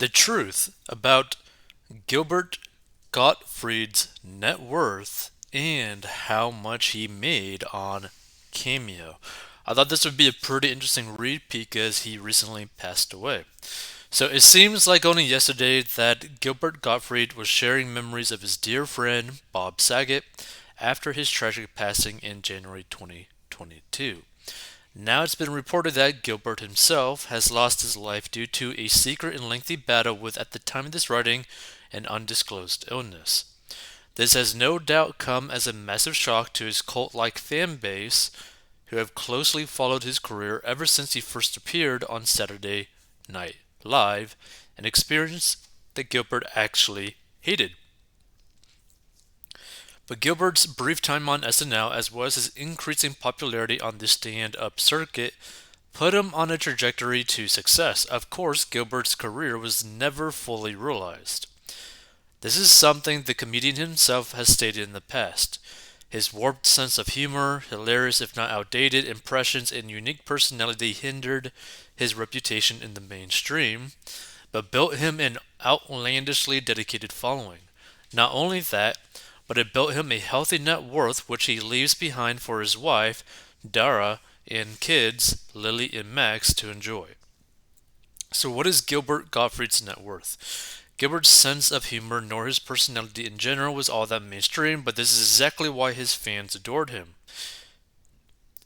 The truth about Gilbert Gottfried's net worth and how much he made on Cameo. I thought this would be a pretty interesting read because he recently passed away. So it seems like only yesterday that Gilbert Gottfried was sharing memories of his dear friend Bob Saget after his tragic passing in January 2022. Now it's been reported that Gilbert himself has lost his life due to a secret and lengthy battle with, at the time of this writing, an undisclosed illness. This has no doubt come as a massive shock to his cult like fan base, who have closely followed his career ever since he first appeared on Saturday Night Live, an experience that Gilbert actually hated. But Gilbert's brief time on SNL, as well as his increasing popularity on the stand up circuit, put him on a trajectory to success. Of course, Gilbert's career was never fully realized. This is something the comedian himself has stated in the past. His warped sense of humor, hilarious if not outdated impressions, and unique personality hindered his reputation in the mainstream, but built him an outlandishly dedicated following. Not only that, but it built him a healthy net worth which he leaves behind for his wife, Dara, and kids, Lily and Max, to enjoy. So, what is Gilbert Gottfried's net worth? Gilbert's sense of humor nor his personality in general was all that mainstream, but this is exactly why his fans adored him.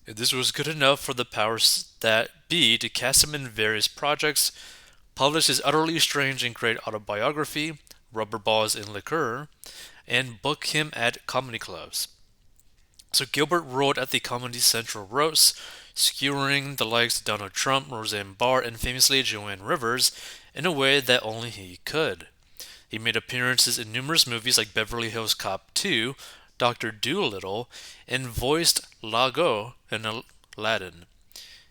This was good enough for the powers that be to cast him in various projects, publish his utterly strange and great autobiography, Rubber Balls and Liqueur, and book him at comedy clubs. So Gilbert roared at the Comedy Central roasts, skewering the likes of Donald Trump, Roseanne Barr, and famously Joanne Rivers in a way that only he could. He made appearances in numerous movies like Beverly Hills Cop 2, Dr. Dolittle, and voiced Lago in Aladdin.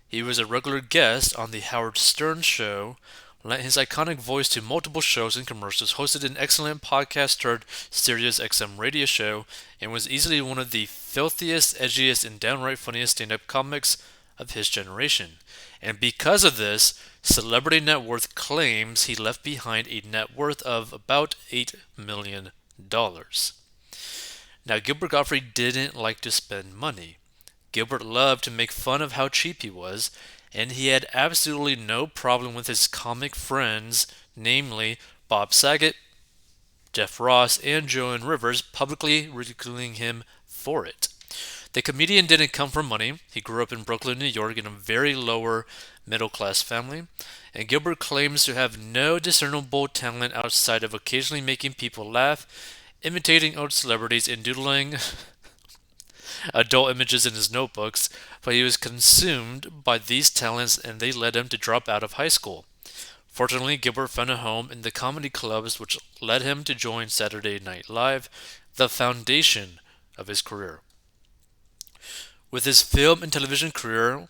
He was a regular guest on The Howard Stern Show, lent his iconic voice to multiple shows and commercials, hosted an excellent podcast turned Sirius XM radio show, and was easily one of the filthiest, edgiest, and downright funniest stand up comics of his generation. And because of this, Celebrity Net Worth claims he left behind a net worth of about $8 million. Now, Gilbert Gottfried didn't like to spend money. Gilbert loved to make fun of how cheap he was, and he had absolutely no problem with his comic friends, namely Bob Saget, Jeff Ross, and Joan Rivers, publicly ridiculing him for it. The comedian didn't come from money. He grew up in Brooklyn, New York, in a very lower middle class family, and Gilbert claims to have no discernible talent outside of occasionally making people laugh, imitating old celebrities, and doodling adult images in his notebooks, but he was consumed by these talents and they led him to drop out of high school. Fortunately, Gilbert found a home in the comedy clubs, which led him to join Saturday Night Live, the foundation of his career. With his film and television career,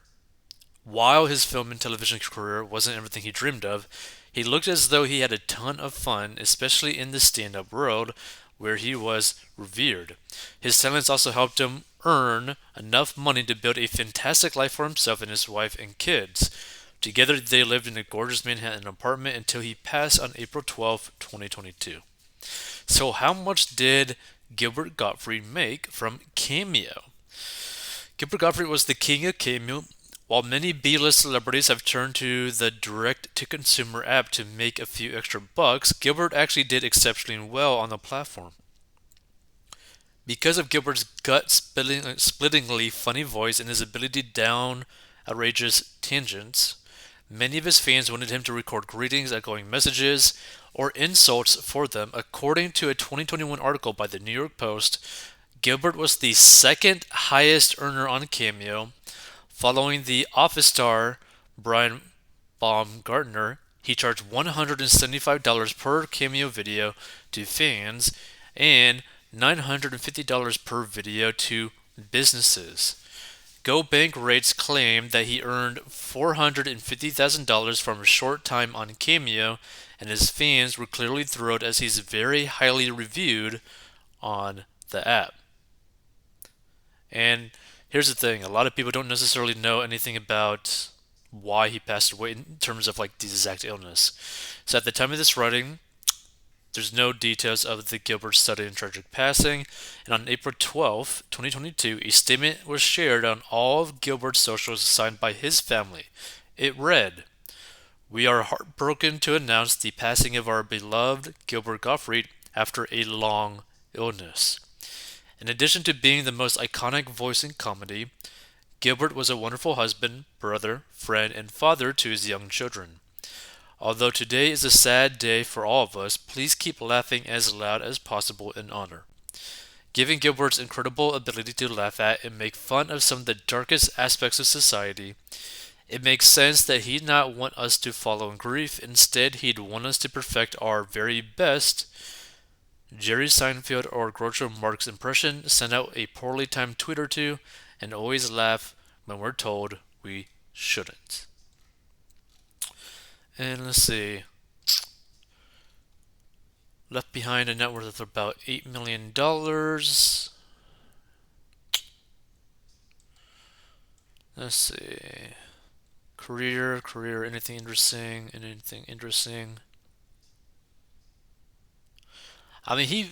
while his film and television career wasn't everything he dreamed of, he looked as though he had a ton of fun, especially in the stand up world where he was revered. His talents also helped him earn enough money to build a fantastic life for himself and his wife and kids. Together, they lived in a gorgeous Manhattan apartment until he passed on April 12, 2022. So, how much did Gilbert Gottfried make from Cameo? Gilbert Gottfried was the king of Cameo. While many B-list celebrities have turned to the direct-to-consumer app to make a few extra bucks, Gilbert actually did exceptionally well on the platform. Because of Gilbert's gut-splittingly funny voice and his ability to down outrageous tangents, many of his fans wanted him to record greetings, outgoing messages, or insults for them. According to a 2021 article by the New York Post, Gilbert was the second highest earner on Cameo, following the Office star Brian Baumgartner. He charged $175 per Cameo video to fans and $950 per video to businesses. GoBank rates claim that he earned $450,000 from a short time on Cameo, and his fans were clearly thrilled as he's very highly reviewed on the app. And here's the thing, a lot of people don't necessarily know anything about why he passed away in terms of like the exact illness. So at the time of this writing, there's no details of the Gilbert sudden tragic passing, and on April 12, 2022, a statement was shared on all of Gilbert's socials signed by his family. It read, "We are heartbroken to announce the passing of our beloved Gilbert Gottfried after a long illness. In addition to being the most iconic voice in comedy, Gilbert was a wonderful husband, brother, friend, and father to his young children. Although today is a sad day for all of us, please keep laughing as loud as possible in honor." Given Gilbert's incredible ability to laugh at and make fun of some of the darkest aspects of society, it makes sense that he'd not want us to follow in grief. Instead, he'd want us to perfect our very best. Jerry Seinfeld or Groucho Marx impression, send out a poorly timed tweet or two, and always laugh when we're told we shouldn't. And let's see. Left behind a net worth of about $8 million. Let's see. Career, anything interesting. I mean, he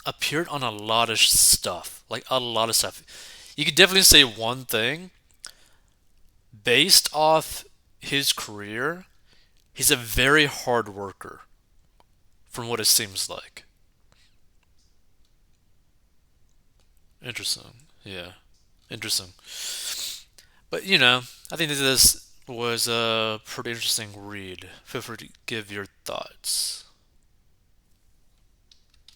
appeared on a lot of stuff, like a lot of stuff. You could definitely say one thing based off his career. He's a very hard worker, from what it seems like. Interesting. Yeah, interesting. But I think that this was a pretty interesting read. Feel free to give your thoughts.